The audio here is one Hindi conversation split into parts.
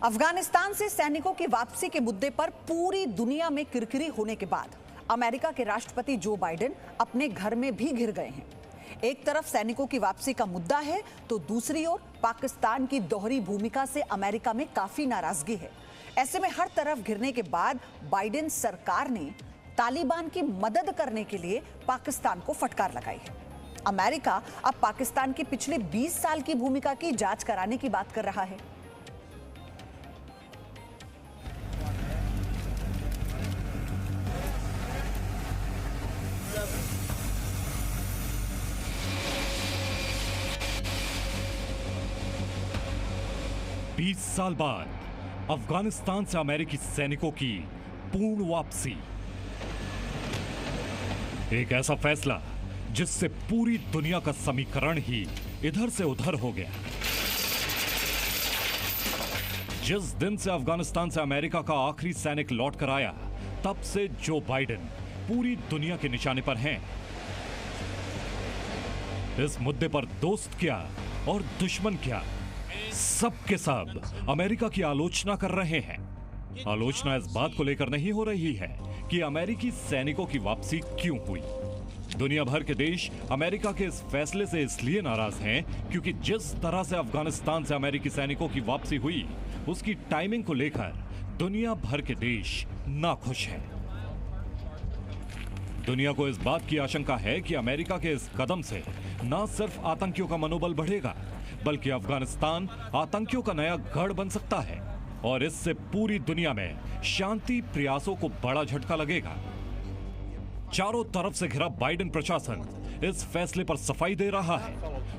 अफगानिस्तान से सैनिकों की वापसी के मुद्दे पर पूरी दुनिया में किरकिरी होने के बाद अमेरिका के राष्ट्रपति जो बाइडेन अपने घर में भी घिर गए हैं। एक तरफ सैनिकों की वापसी का मुद्दा है तो दूसरी ओर पाकिस्तान की दोहरी भूमिका से अमेरिका में काफी नाराजगी है। ऐसे में हर तरफ घिरने के बाद बाइडेन सरकार ने तालिबान की मदद करने के लिए पाकिस्तान को फटकार लगाई है। अमेरिका अब पाकिस्तान की पिछले 20 साल की भूमिका की जांच कराने की बात कर रहा है। बीस साल बाद अफगानिस्तान से अमेरिकी सैनिकों की पूर्ण वापसी। एक ऐसा फैसला जिससे पूरी दुनिया का समीकरण ही इधर से उधर हो गया। जिस दिन से अफगानिस्तान से अमेरिका का आखिरी सैनिक लौट कर आया, तब से जो बाइडेन पूरी दुनिया के निशाने पर हैं। इस मुद्दे पर दोस्त क्या और दुश्मन क्या, सब के सब अमेरिका की आलोचना कर रहे हैं। आलोचना इस बात को लेकर नहीं हो रही है कि अमेरिकी सैनिकों की वापसी क्यों हुई। दुनिया भर के देश अमेरिका के इस फैसले से इसलिए नाराज हैं क्योंकि जिस तरह से अफगानिस्तान से अमेरिकी सैनिकों की वापसी हुई, उसकी टाइमिंग को लेकर दुनिया भर के देश नाखुश हैं। दुनिया को इस बात की आशंका है कि अमेरिका के इस कदम से न सिर्फ आतंकियों का मनोबल बढ़ेगा, बल्कि अफगानिस्तान आतंकियों का नया गढ़ बन सकता है और इससे पूरी दुनिया में शांति प्रयासों को बड़ा झटका लगेगा। चारों तरफ से घिरा बाइडेन प्रशासन इस फैसले पर सफाई दे रहा है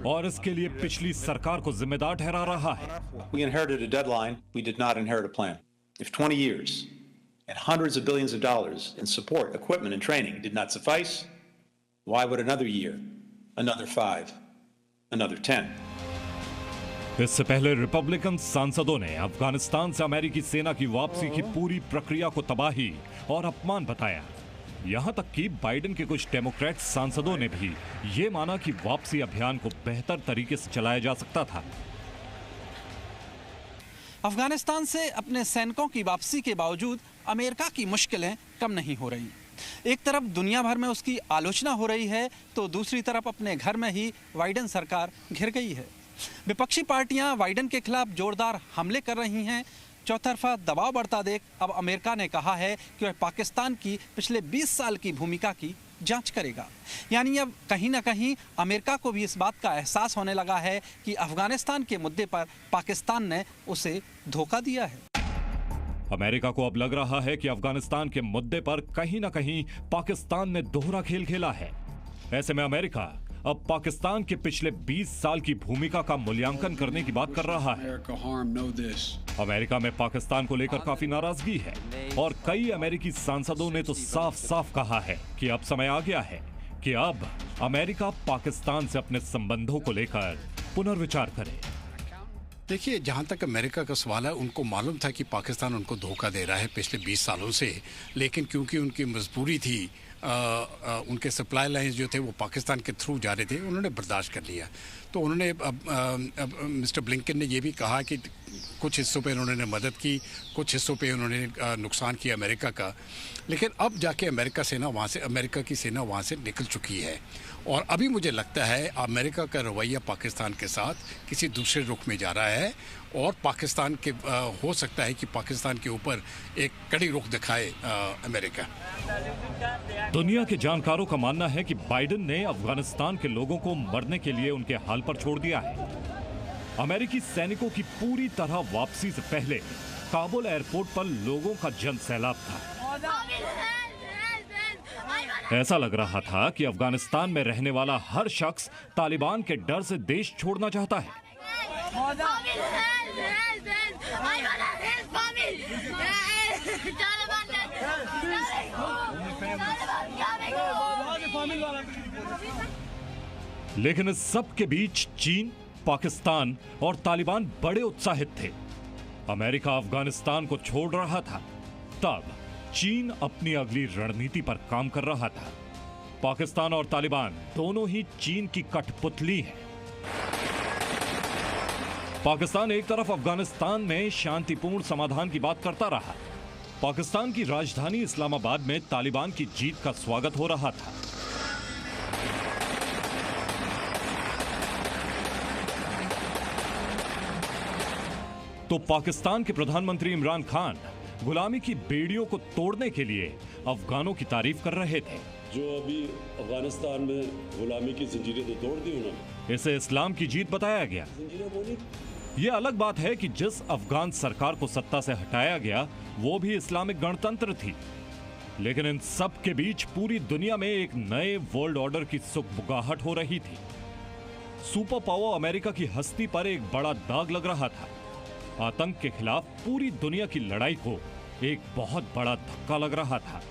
और इसके लिए पिछली सरकार को जिम्मेदार ठहरा रहा है। We inherited a deadline, we did not inherit a plan. If 20 years and hundreds of billions of dollars in support, equipment and training did not suffice, why would another year, another 5, another 10? इससे पहले रिपब्लिकन सांसदों ने अफगानिस्तान से अमेरिकी सेना की वापसी की पूरी प्रक्रिया को तबाही और अपमान बताया। यहां तक कि बाइडेन के कुछ डेमोक्रेट सांसदों ने भी ये माना कि वापसी अभियान को बेहतर तरीके से चलाया जा सकता था। अफगानिस्तान से अपने सैनिकों की वापसी के बावजूद अमेरिका की मुश्किलें कम नहीं हो रही। एक तरफ दुनिया भर में उसकी आलोचना हो रही है तो दूसरी तरफ अपने घर में ही बाइडेन सरकार घिर गई है। विपक्षी पार्टियां बाइडेन के खिलाफ जोरदार हमले कर रही हैं। चौतरफा दबाव बढ़ता देख अब अमेरिका ने कहा है कि वह पाकिस्तान की पिछले 20 साल की भूमिका की जांच करेगा। यानी अब कहीं ना कहीं अमेरिका को भी इस बात का एहसास होने लगा है कि अफगानिस्तान के मुद्दे पर पाकिस्तान ने उसे धोखा दिया है। अमेरिका को अब लग रहा है कि अफगानिस्तान के मुद्दे पर कहीं ना कहीं पाकिस्तान ने दोहरा खेल खेला है। ऐसे में अमेरिका अब पाकिस्तान के पिछले 20 साल की भूमिका का मूल्यांकन करने की बात कर रहा है। अमेरिका में पाकिस्तान को लेकर काफी नाराजगी है और कई अमेरिकी सांसदों ने तो साफ साफ कहा है कि अब समय आ गया है कि अब अमेरिका पाकिस्तान से अपने संबंधों को लेकर पुनर्विचार करे। देखिए, जहाँ तक अमेरिका का सवाल है, उनको मालूम था कि पाकिस्तान उनको धोखा दे रहा है पिछले 20 सालों से, लेकिन क्योंकि उनकी मजबूरी थी, उनके सप्लाई लाइंस जो थे वो पाकिस्तान के थ्रू जा रहे थे, उन्होंने बर्दाश्त कर लिया। तो उन्होंने अब मिस्टर ब्लिंकन ने ये भी कहा कि कुछ हिस्सों पे उन्होंने मदद की, कुछ हिस्सों पे उन्होंने नुकसान किया अमेरिका का। लेकिन अब जाके अमेरिका की सेना वहाँ से निकल चुकी है और अभी मुझे लगता है अमेरिका का रवैया पाकिस्तान के साथ किसी दूसरे रुख में जा रहा है और पाकिस्तान के हो सकता है कि पाकिस्तान के ऊपर एक कड़ी रुख दिखाए अमेरिका। दुनिया के जानकारों का मानना है कि बाइडेन ने अफगानिस्तान के लोगों को मरने के लिए उनके हाल पर छोड़ दिया है। अमेरिकी सैनिकों की पूरी तरह वापसी से पहले काबुल एयरपोर्ट पर लोगों का जन सैलाब था। ऐसा लग रहा था कि अफगानिस्तान में रहने वाला हर शख्स तालिबान के डर से देश छोड़ना चाहता है। लेकिन इस सब के बीच चीन, पाकिस्तान और तालिबान बड़े उत्साहित थे। अमेरिका अफगानिस्तान को छोड़ रहा था, तब चीन अपनी अगली रणनीति पर काम कर रहा था। पाकिस्तान और तालिबान दोनों ही चीन की कठपुतली हैं। पाकिस्तान एक तरफ अफगानिस्तान में शांतिपूर्ण समाधान की बात करता रहा। पाकिस्तान की राजधानी इस्लामाबाद में तालिबान की जीत का स्वागत हो रहा था। तो पाकिस्तान के प्रधानमंत्री इमरान खान गुलामी की बेड़ियों को तोड़ने के लिए अफगानों की तारीफ कर रहे थे। जो अभी अफगानिस्तान में गुलामी की जंजीरें तो तोड़ दी उन्होंने। इसे इस्लाम की जीत बताया गया। यह अलग बात है कि जिस अफगान सरकार को सत्ता से हटाया गया वो भी इस्लामिक गणतंत्र थी, लेकिन इन सब के बीच पूरी दुनिया में एक नए वर्ल्ड ऑर्डर की सुगबुगाहट हो रही थी। सुपर पावर अमेरिका की हस्ती पर एक बड़ा दाग लग रहा था। आतंक के खिलाफ पूरी दुनिया की लड़ाई को एक बहुत बड़ा धक्का लग रहा था।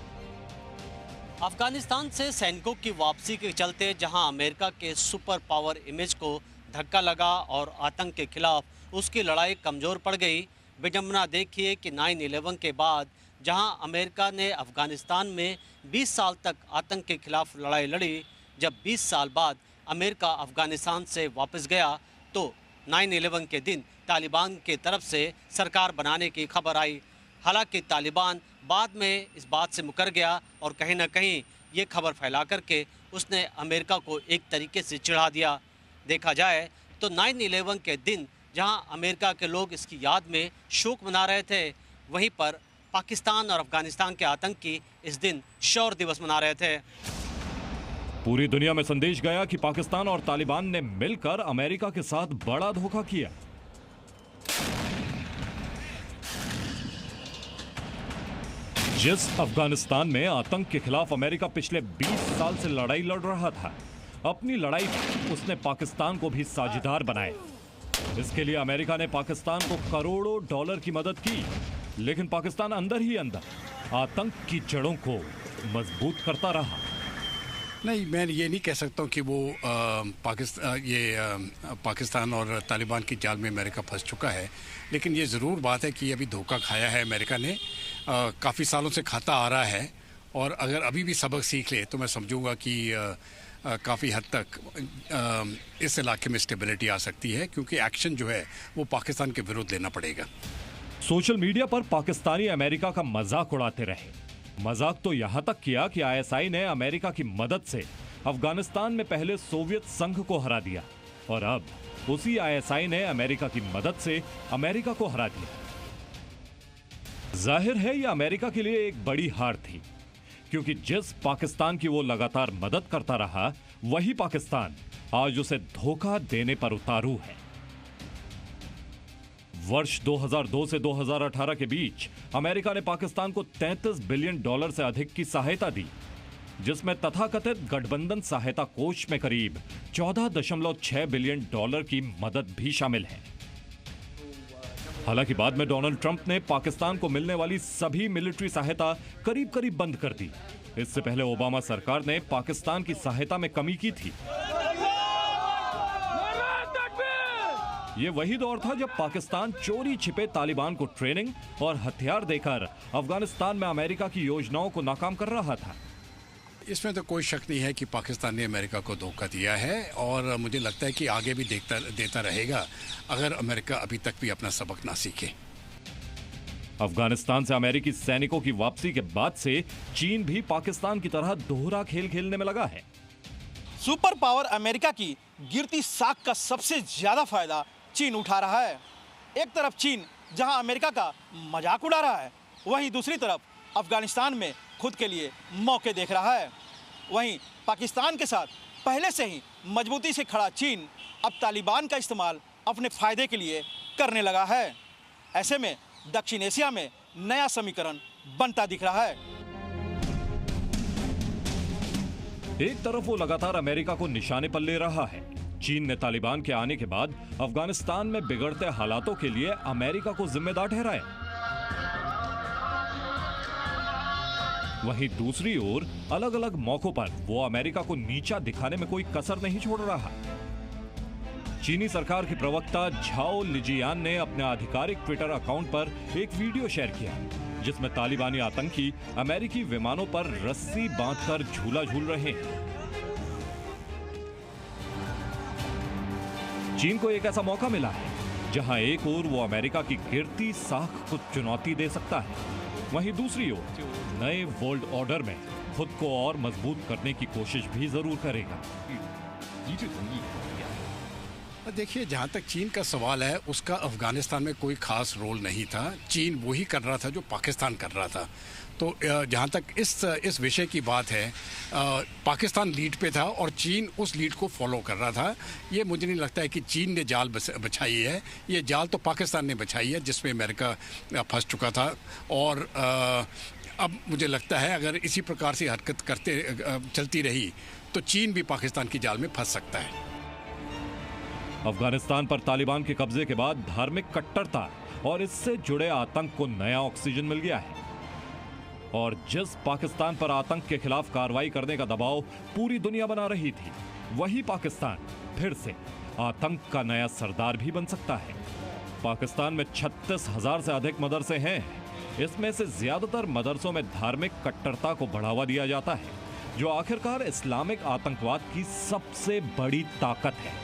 अफगानिस्तान से सैनिकों की वापसी के चलते जहां अमेरिका के सुपर पावर इमेज को धक्का लगा और आतंक के खिलाफ उसकी लड़ाई कमज़ोर पड़ गई, विडंबना देखिए कि 9/11 के बाद जहां अमेरिका ने अफगानिस्तान में 20 साल तक आतंक के खिलाफ लड़ाई लड़ी, जब 20 साल बाद अमेरिका अफगानिस्तान से वापस गया तो 9/11 के दिन तालिबान के तरफ से सरकार बनाने की खबर आई। हालांकि तालिबान बाद में इस बात से मुकर गया और कहीं ना कहीं ये खबर फैला करके उसने अमेरिका को एक तरीके से चिढ़ा दिया। देखा जाए तो 9/11 के दिन जहां अमेरिका के लोग इसकी याद में शोक मना रहे थे, वहीं पर पाकिस्तान और अफगानिस्तान के आतंकी इस दिन शौर्य दिवस मना रहे थे। पूरी दुनिया में संदेश गया कि पाकिस्तान और तालिबान ने मिलकर अमेरिका के साथ बड़ा धोखा किया। जिस अफगानिस्तान में आतंक के खिलाफ अमेरिका पिछले 20 साल से लड़ाई लड़ रहा था, अपनी लड़ाई में उसने पाकिस्तान को भी साझेदार बनाया। इसके लिए अमेरिका ने पाकिस्तान को करोड़ों डॉलर की मदद की, लेकिन पाकिस्तान अंदर ही अंदर आतंक की जड़ों को मजबूत करता रहा। नहीं, मैं ये नहीं कह सकता हूँ कि वो पाकिस्तान और तालिबान की जाल में अमेरिका फंस चुका है, लेकिन ये ज़रूर बात है कि अभी धोखा खाया है अमेरिका ने, काफ़ी सालों से खाता आ रहा है, और अगर अभी भी सबक सीख ले तो मैं समझूंगा कि काफ़ी हद तक इस इलाके में स्टेबिलिटी आ सकती है, क्योंकि एक्शन जो है वो पाकिस्तान के विरुद्ध लेना पड़ेगा। सोशल मीडिया पर पाकिस्तानी अमेरिका का मजाक उड़ाते रहे। मजाक तो यहां तक किया कि आईएसआई ने अमेरिका की मदद से अफगानिस्तान में पहले सोवियत संघ को हरा दिया, और अब उसी आईएसआई ने अमेरिका की मदद से अमेरिका को हरा दिया। जाहिर है यह अमेरिका के लिए एक बड़ी हार थी, क्योंकि जिस पाकिस्तान की वो लगातार मदद करता रहा, वही पाकिस्तान आज उसे धोखा देने पर उतारू है। वर्ष 2002 से 2018 के बीच अमेरिका ने पाकिस्तान को $33 बिलियन से अधिक की सहायता दी, जिसमें तथाकथित गठबंधन सहायता कोष में करीब $14.6 बिलियन की मदद भी शामिल है। हालांकि बाद में डोनाल्ड ट्रंप ने पाकिस्तान को मिलने वाली सभी मिलिट्री सहायता करीब करीब बंद कर दी। इससे पहले ओबामा सरकार ने पाकिस्तान की सहायता में कमी की थी। ये वही दौर था जब पाकिस्तान चोरी छिपे तालिबान को ट्रेनिंग और हथियार देकर अफगानिस्तान में अमेरिका की योजनाओं को नाकाम कर रहा था। इसमें तो कोई शक नहीं है कि पाकिस्तान ने अमेरिका को धोखा दिया है, और मुझे लगता है कि आगे भी देता रहेगा अगर अमेरिका अभी तक भी अपना सबक ना सीखे। अफगानिस्तान से अमेरिकी सैनिकों की वापसी के बाद से चीन भी पाकिस्तान की तरह दोहरा खेल खेलने में लगा है। सुपर पावर अमेरिका की गिरती साख का सबसे ज्यादा फायदा चीन उठा रहा है। एक तरफ चीन जहां अमेरिका का मजाक उड़ा रहा है, वहीं दूसरी तरफ अफगानिस्तान में खुद के लिए मौके देख रहा है। वहीं पाकिस्तान के साथ पहले से ही मजबूती से खड़ा चीन अब तालिबान का इस्तेमाल अपने फायदे के लिए करने लगा है। ऐसे में दक्षिण एशिया में नया समीकरण बनता दिख रहा है। एक तरफ वो लगातार अमेरिका को निशाने पर ले रहा है। चीन ने तालिबान के आने के बाद अफगानिस्तान में बिगड़ते हालातों के लिए अमेरिका को जिम्मेदार ठहराया। वहीं दूसरी ओर अलग अलग मौकों पर वो अमेरिका को नीचा दिखाने में कोई कसर नहीं छोड़ रहा। चीनी सरकार के प्रवक्ता झाओ लिजियान ने अपने आधिकारिक ट्विटर अकाउंट पर एक वीडियो शेयर किया, जिसमें तालिबानी आतंकी अमेरिकी विमानों पर रस्सी बांधकर झूला झूल रहे हैं। चीन को एक ऐसा मौका मिला है जहां एक ओर वो अमेरिका की गिरती साख को चुनौती दे सकता है, वहीं दूसरी ओर नए वर्ल्ड ऑर्डर में खुद को और मजबूत करने की कोशिश भी जरूर करेगा। देखिए, जहाँ तक चीन का सवाल है, उसका अफगानिस्तान में कोई खास रोल नहीं था। चीन वही कर रहा था जो पाकिस्तान कर रहा था। तो जहाँ तक इस विषय की बात है, पाकिस्तान लीड पे था और चीन उस लीड को फॉलो कर रहा था। ये मुझे नहीं लगता है कि चीन ने जाल बिछाई है, ये जाल तो पाकिस्तान ने बिछाई है, जिसमें अमेरिका फंस चुका था। और अब मुझे लगता है अगर इसी प्रकार से हरकत चलती रही तो चीन भी पाकिस्तान की जाल में फंस सकता है। अफगानिस्तान पर तालिबान के कब्जे के बाद धार्मिक कट्टरता और इससे जुड़े आतंक को नया ऑक्सीजन मिल गया है। और जिस पाकिस्तान पर आतंक के खिलाफ कार्रवाई करने का दबाव पूरी दुनिया बना रही थी, वही पाकिस्तान फिर से आतंक का नया सरदार भी बन सकता है। पाकिस्तान में 36,000 से अधिक मदरसे हैं। इसमें से ज्यादातर मदरसों में धार्मिक कट्टरता को बढ़ावा दिया जाता है, जो आखिरकार इस्लामिक आतंकवाद की सबसे बड़ी ताकत है।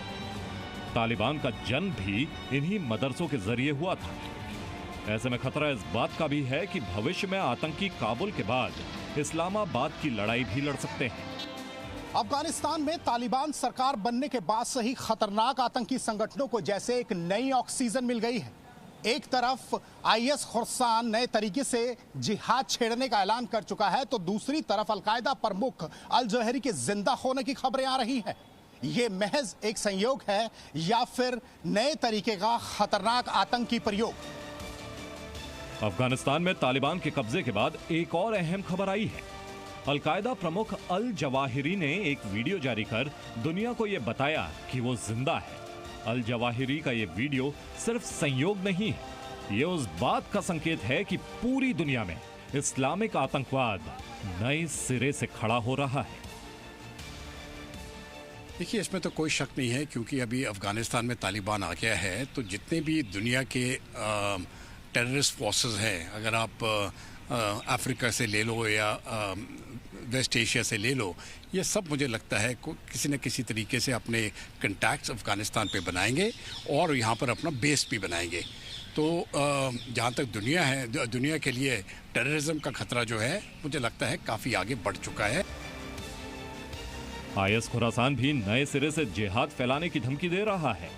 तालिबान का जन्म भी इन्हीं मदरसों के जरिए हुआ था। ऐसे में खतरा इस बात का भी है कि भविष्य में आतंकी काबुल के बाद इस्लामाबाद की लड़ाई भी लड़ सकते हैं। अफगानिस्तान में तालिबान सरकार बनने के बाद से ही खतरनाक आतंकी संगठनों को जैसे एक नई ऑक्सीजन मिल गई है। एक तरफ आईएस खुरसान नए तरीके से जिहाद छेड़ने का ऐलान कर चुका है, तो दूसरी तरफ अलकायदा प्रमुख अल जौहरी के जिंदा होने की खबरें आ रही हैं। ये महज एक संयोग है या फिर नए तरीके का खतरनाक आतंकी प्रयोग? अफगानिस्तान में तालिबान के कब्जे के बाद एक और अहम खबर आई है। अलकायदा प्रमुख अल जवाहिरी ने एक वीडियो जारी कर दुनिया को यह बताया कि वो जिंदा है। अल जवाहिरी का यह वीडियो सिर्फ संयोग नहीं है, ये उस बात का संकेत है कि पूरी दुनिया में इस्लामिक आतंकवाद नए सिरे से खड़ा हो रहा है। देखिए, इसमें तो कोई शक नहीं है, क्योंकि अभी अफगानिस्तान में तालिबान आ गया है, तो जितने भी दुनिया के टेररिस्ट फोर्सेस हैं, अगर आप अफ्रीका से ले लो या वेस्ट एशिया से ले लो, ये सब मुझे लगता है किसी न किसी तरीके से अपने कंटैक्ट्स अफगानिस्तान पे बनाएंगे और यहाँ पर अपना बेस भी बनाएंगे। तो जहाँ तक दुनिया है, दुनिया के लिए टेररिज्म का खतरा जो है, मुझे लगता है काफ़ी आगे बढ़ चुका है। आईएस खुरासान भी नए सिरे से जिहाद फैलाने की धमकी दे रहा है।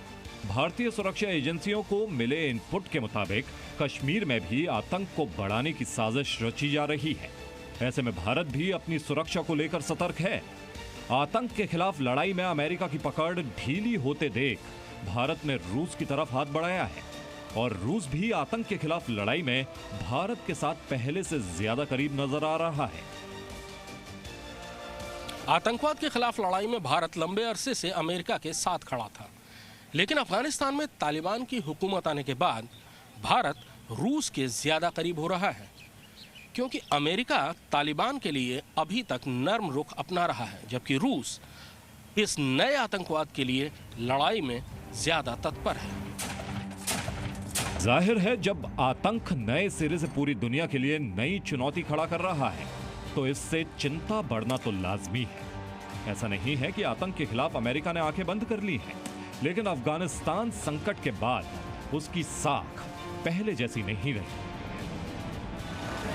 भारतीय सुरक्षा एजेंसियों को मिले इनपुट के मुताबिक कश्मीर में भी आतंक को बढ़ाने की साजिश रची जा रही है। ऐसे में भारत भी अपनी सुरक्षा को लेकर सतर्क है। आतंक के खिलाफ लड़ाई में अमेरिका की पकड़ ढीली होते देख भारत ने रूस की तरफ हाथ बढ़ाया है, और रूस भी आतंक के खिलाफ लड़ाई में भारत के साथ पहले से ज्यादा करीब नजर आ रहा है। आतंकवाद के खिलाफ लड़ाई में भारत लंबे अरसे से अमेरिका के साथ खड़ा था, लेकिन अफगानिस्तान में तालिबान की हुकूमत आने के बाद भारत रूस के ज्यादा करीब हो रहा है, क्योंकि अमेरिका तालिबान के लिए अभी तक नर्म रुख अपना रहा है, जबकि रूस इस नए आतंकवाद के लिए लड़ाई में ज्यादा तत्पर है। जाहिर है, जब आतंक नए सिरे से पूरी दुनिया के लिए नई चुनौती खड़ा कर रहा है, तो इससे चिंता बढ़ना तो लाजमी है। ऐसा नहीं है कि आतंक के खिलाफ अमेरिका ने आंखें बंद कर ली हैं, लेकिन अफगानिस्तान संकट के बाद उसकी साख पहले जैसी नहीं रही।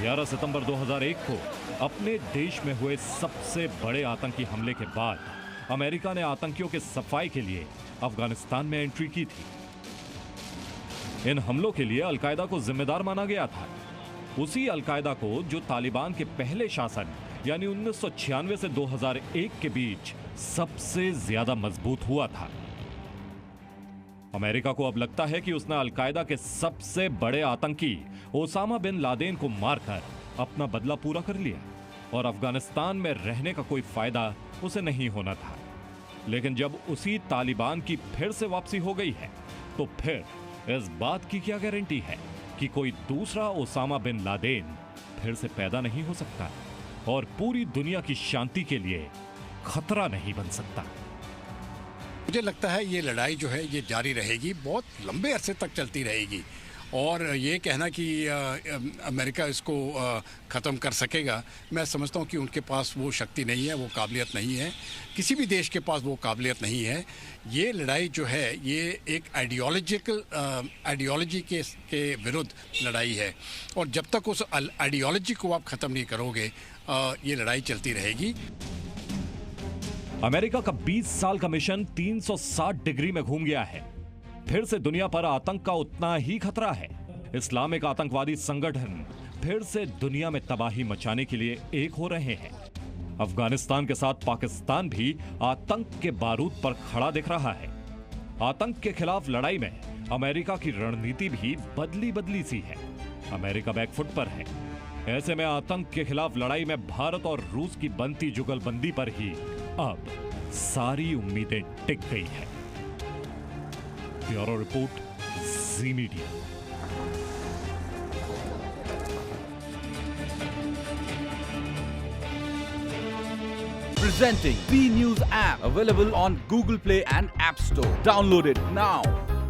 11 सितंबर 2001 को अपने देश में हुए सबसे बड़े आतंकी हमले के बाद अमेरिका ने आतंकियों के सफाई के लिए अफगानिस्तान में एंट्री की थी। इन हमलों के लिए अलकायदा को जिम्मेदार माना गया था, उसी अलकायदा को जो तालिबान के पहले शासन यानी 1996 से 2001 के बीच सबसे ज्यादा मजबूत हुआ था। अमेरिका को अब लगता है कि उसने अलकायदा के सबसे बड़े आतंकी ओसामा बिन लादेन को मारकर अपना बदला पूरा कर लिया, और अफगानिस्तान में रहने का कोई फायदा उसे नहीं होना था। लेकिन जब उसी तालिबान की फिर से वापसी हो गई है, तो फिर इस बात की क्या गारंटी है कि कोई दूसरा ओसामा बिन लादेन फिर से पैदा नहीं हो सकता और पूरी दुनिया की शांति के लिए खतरा नहीं बन सकता। मुझे लगता है ये लड़ाई जो है ये जारी रहेगी, बहुत लंबे अरसे तक चलती रहेगी। और ये कहना कि अमेरिका इसको ख़त्म कर सकेगा, मैं समझता हूँ कि उनके पास वो शक्ति नहीं है, वो काबिलियत नहीं है, किसी भी देश के पास वो काबिलियत नहीं है। ये लड़ाई जो है ये एक आइडियोलॉजी के विरुद्ध लड़ाई है, और जब तक उस आइडियोलॉजी को आप ख़त्म नहीं करोगे ये लड़ाई चलती रहेगी। अमेरिका का 20 साल का मिशन 360 डिग्री में घूम गया है। फिर से दुनिया पर आतंक का उतना ही खतरा है। इस्लामिक आतंकवादी संगठन फिर से दुनिया में तबाही मचाने के लिए एक हो रहे हैं। अफगानिस्तान के साथ पाकिस्तान भी आतंक के बारूद पर खड़ा दिख रहा है। आतंक के खिलाफ लड़ाई में अमेरिका की रणनीति भी बदली सी है। अमेरिका बैकफुट पर है। ऐसे में आतंक के खिलाफ लड़ाई में भारत और रूस की बनती जुगलबंदी पर ही अब सारी उम्मीदें टिक गई है। Bureau report, ji media. Presenting B News app, available on Google Play and App Store. Download it now.